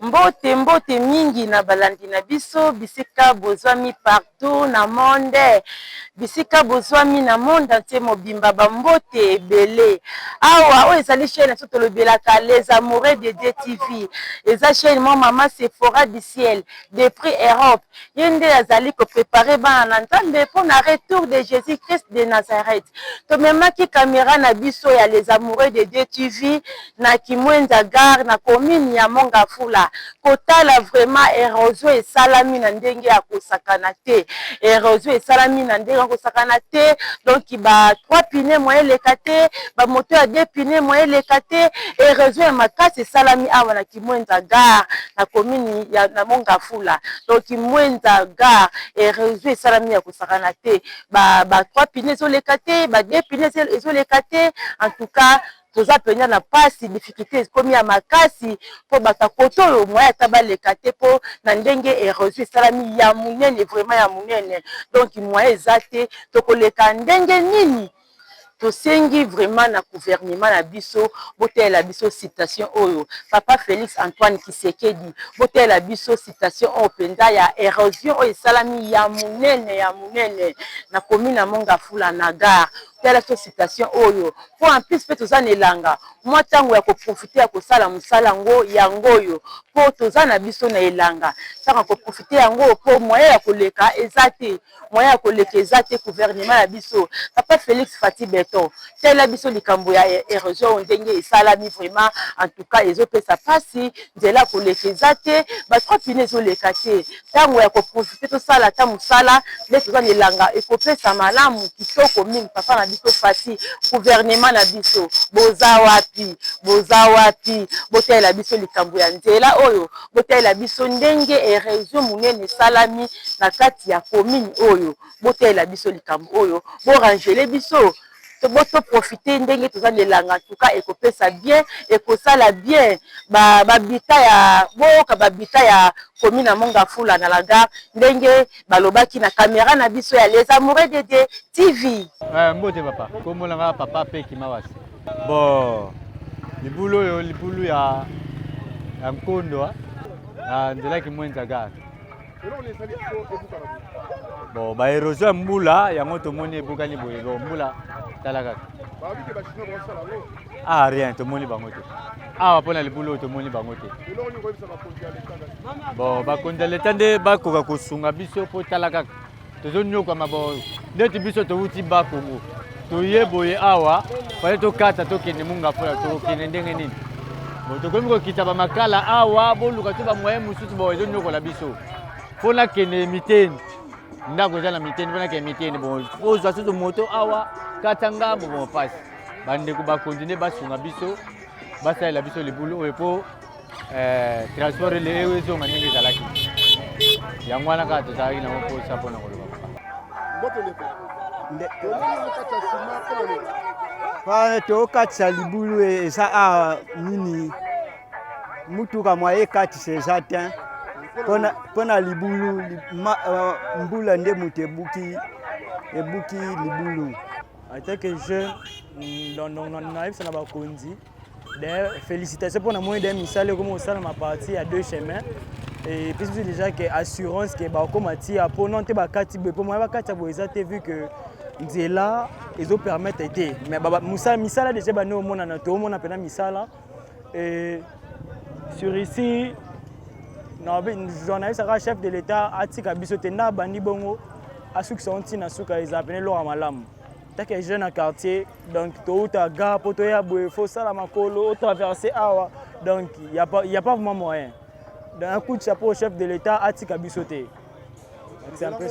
Mbote mingi na balandi na biso bisika bozwami partout na monde. Bisika bozwami na monde entier mobimba ba mbote ebele. Awa o ezali chaîne to tolobelaka les amoureux de DTV. Eza chaîne mon maman Sephora du ciel des prix Europe. Yende azali ko préparer bana nzambe pour na retour de Jésus-Christ de Nazareth. To memaki caméra na biso ya les amoureux de DTV na Kimwenza gare na commune ya Mongafula. Kotala vraiment érosion et salami na ndenge ya kosakana te. Érosion et salami na ndenge ya kosakana te. Donc ba 3 pneus moyen lekate, ba moteur à 2 pneus moyen lekate, érosion et makasi salami awa na Kimwenza gare na commune ya na Mongafula. Donc Kimwenza gare érosion et salami ya kosakana te. Ba 3 pneus zo lekate, ba 2 pneus zo lekate. En tout cas toza penya na pasi difficulté comme ya makasi po batakoto moya tabaleka te po na ndenge érosion salami ya munene vraiment ya munene. Donc moya ezate tokoleka ndenge nini tosengi vraiment na gouvernement na biso botela biso citation oyo papa Félix Antoine Tshisekedi botela biso citation oyo penda ya érosion oyo salami ya munene na commune na Mongafula na gare. Telle citation oyo pour en plus pe toza nelanga moi tango ya ko profiter ya ko sala musala ngo yangoyo po toza na biso na elanga saka ko profiter yango po moyen ya koleka ezate moyen ya koleka ezate gouvernement na biso papa Félix Fati Beton telle biso likambo ya érosion ndenge esalami vraiment en tout cas ezopesa pasi nzela koleka ezate ba 3 pneus ezoleka te tango ya ko profiter to sala ta musala nde toza nelanga ekopesa malamu kitoko mingi papa na biso Fati gouvernement na biso boza wapi botela biso likambo ya nzela oyo botela biso ndenge érosion munene salami na kati ya commune oyo botela biso likambo oyo borangele biso boto profiter ndenge toza nelanga tuka ekopesa bien ekosala bien babita ya boka babita ya commune na Mongafula na la gare ndenge balobaki na caméra na biso ya les amoureux de TV. Mbote papa komolanga papa pe kimawasi bon libulu ya nkondo na nzela Kimwenza gare bon ba érosion mbula yango tomoni ebukani boye mbula talaka rien tomoni bango te awa mpona libulu tomoni bango te bon bakonzi ya leta nde bakoka kosunga biso mpo tala kaka tozonyokama bon ndeti biso towuti bakongo toye boye awa fale tokata tokende Mongafula tokende ndenge nini bon tokomi kokita bamakala awa boluka to bamoye mosusu bon ezonyokola biso mpona kende miteni ndako eza na miteni mpona kende miteni bon ozwa soso moto awa kata ngambo bon pasi bandeko bakonzi nde basunga biso basalela biso libulu oyo mpo transport eyo ezonga ndenge ezalaki yango wana kaka tozalaki nango mposa mpona koloba tokatisa libulu eza awa nini mutuka mwa ekatisa eza te mpona libulu mbula nde moto ebuki libulu en tant que jeune nayebisa na bakonzi d'ailleurs félicitations pour la moyenne de misale comme ça ma partie à 2 chemins et puis c'est déjà que assurance que ba comme tia pour non te ba kati be pour moi ba kati bo ezate vu que nzela ezo permettre été mais ba misala déjà ba no mona na to mona pena misala et sur ici na journaliste chef de l'état atika biso te na bandi bongo asuki sonti na suka ezapene lo malamu. Tant que jeune en quartier, donc tout à gare, pour toi, il faut ça la makolo, traverser awa, donc il n'y a pas vraiment moyen. Dans un coup de chapeau au chef de l'État, à Tikabisoté. C'est un peu.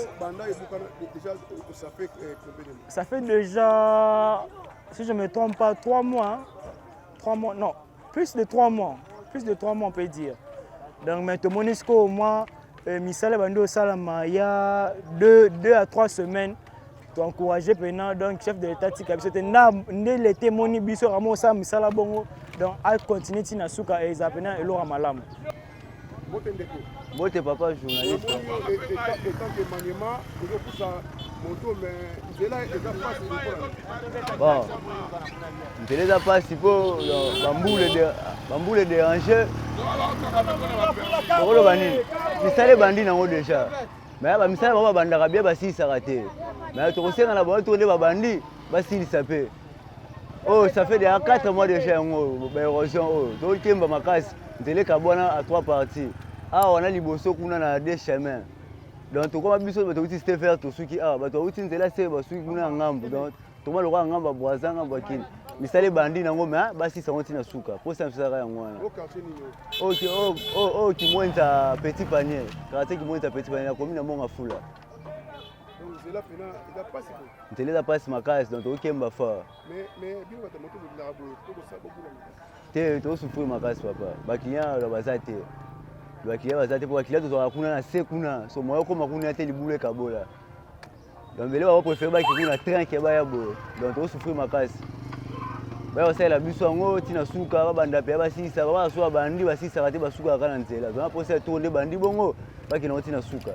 Ça fait déjà, si je ne me trompe pas, 3 mois. 3 mois, non, plus de 3 mois. Plus de 3 mois, on peut dire. Donc maintenant, au moins, Misale Bando Salama, il y a 2 à 3 semaines. Encourager maintenant donc chef de l'état tika biso te na l'été moni biso ramo sa misala bongo donc à continuer tina suka et zapena elo malamu Bote papa journaliste bon nzela eza pasi po bambule déranger Okolo bani. Misale bandi nango déjà. Mais ba misale ba bandaka bien ba sisa raté. Mais to kosenga na ba to le ba bandi ba silisa pe. Oh, ça fait déjà 4 mois déjà ngo ba érosion oh. To kemba makasi. Ndele kabona à 3 parties. Ah, on a liboso kuna na 2 chemins. Donc to koma biso ba to uti ste faire to suki ah ba to uti ndela se ba suki kuna ngambo. Donc to ma lokwa ngamba boazanga bakini. Misale bandi nango mais basi sa onti na suka. Po sa msara yango wana. OK oh qui monta petit panier. Quartier qui monta petit panier comme na monga fula. Donc c'est là pena il a passé. Ndele da passe makasi donc to kemba fa. Mais bien ta moto de la rabo to ça beaucoup. Te to souffrir makasi papa. Ba client la bazate. Ba client bazate pour ba client to kuna na se kuna. So moyo ko makuna te libule kabola. Donc bele ba préférer ba ki kuna train ke ba ya bo. Donc to souffrir makasi. Ba osala la biso ngo tina suka ba banda pe ba sisa ba so bandi ba sisa ba te ba suka kana nzela. Donc pour ça tourner bandi bongo ba ki na tina suka.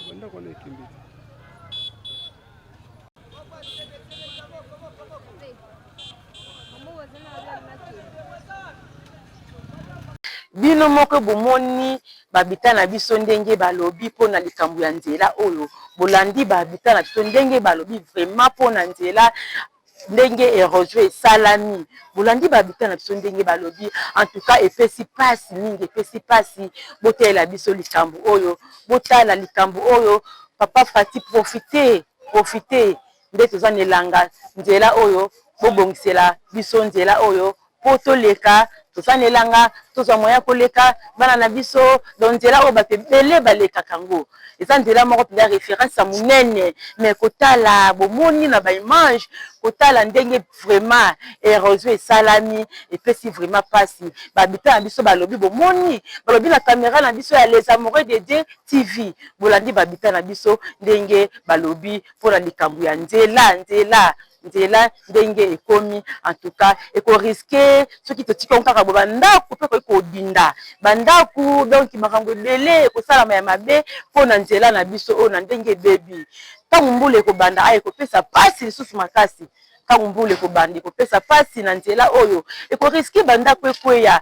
Banda kwa nekimbi. Bino moko bomoni babita na biso ndenge balobi pona likambo ya nzela oyo bolandi babita na biso ndenge balobi vraiment pona nzela ndenge érosion esalami bolandi babita na biso ndenge balobi en tout cas epesi pasi mingi epesi pasi botela biso likambo oyo botala likambo oyo papa Fati profiter nde toza nelanga nzela oyo bobongisela biso nzela oyo po toleka tosanelanga tozwa moya koleka bana na biso donc nzela oyo bato ebele balekaka ngo eza nzela moko mpenza référence ya monene mais kotala bomoni na baimage kotala ndenge vraiment érosion esalami epesi vraiment pasi babita na biso balobi bomoni balobi na caméra na biso ya les amoureux de Dieu TV bolandi babita na biso ndenge balobi mpona likambo ya nzela ndenge ekomi en tout cas ekoriske soki totika kaka bo bandako mpe kodinda bandako donc makambo ebele ekosalama ya mabe mpona nzela na biso oyo na ndenge ebebi ntango mbula ekobanda aye ekopesa pasi lisusu makasi ntango mbula ekobanda ekopesa pasi na nzela oyo ekoriske bandako ekweya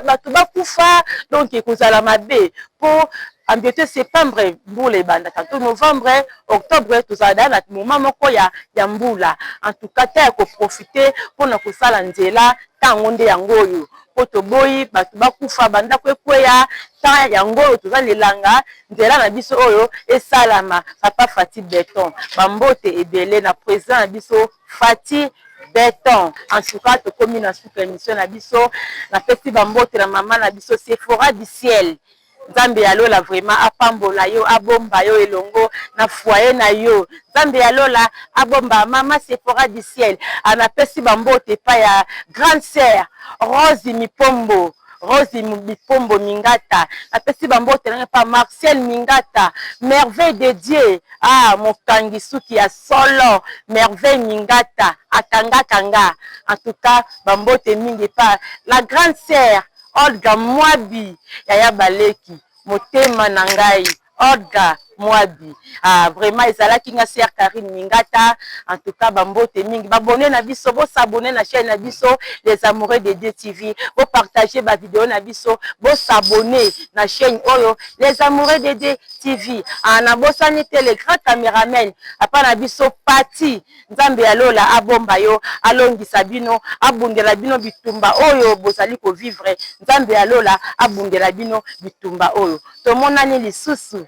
bato bakufa donc ekozala mabe mpo en bientôt septembre mbula ebanda tantôt novembre octobre tozala na moment moko ya mbula en tout cas ta ya koprofite mpona kosala nzela ntango nde yango oyo po toboyi bato bakufa bandako ekweya ta yango oyo toza lelanga nzela na biso oyo esalama papa Fati Beton bambote ebele na président na biso Fati Beton en tout cas tokomi na suka émission na biso na pesi bambote na mama na biso Sephora du ciel Nzambe ya lola vraiment apambola yo abomba yo elongo na foyer na yo Nzambe ya lola abomba mama Sephora du ciel anapesi bambote pa ya grande sœur Rose Mipombo Mingata apesi bambote na pa Marcel Mingata merveille de Dieu mokangi suki ya solo merveille Mingata akanga en tout cas bambote mingi pa la grande sœur Olga Mwabi Yaya Baleki motema na ngai Olga Mwabi. Vraiment ezalaki nga sœur Karine Mingata. En tout cas bambote mingi babonné na biso, bo s'abonner na chaîne na biso les amoureux de Dieu TV, bo partager ba vidéo na biso, bo s'abonner na chaîne oyo les amoureux de Dieu TV. Na bosani te le grand caméraman apa na biso Pati Nzambe ya Lola abomba yo alongisa bino abundela bino bitumba oyo bozali ko vivre. Nzambe ya Lola abundela bino bitumba oyo. Tomonani lisusu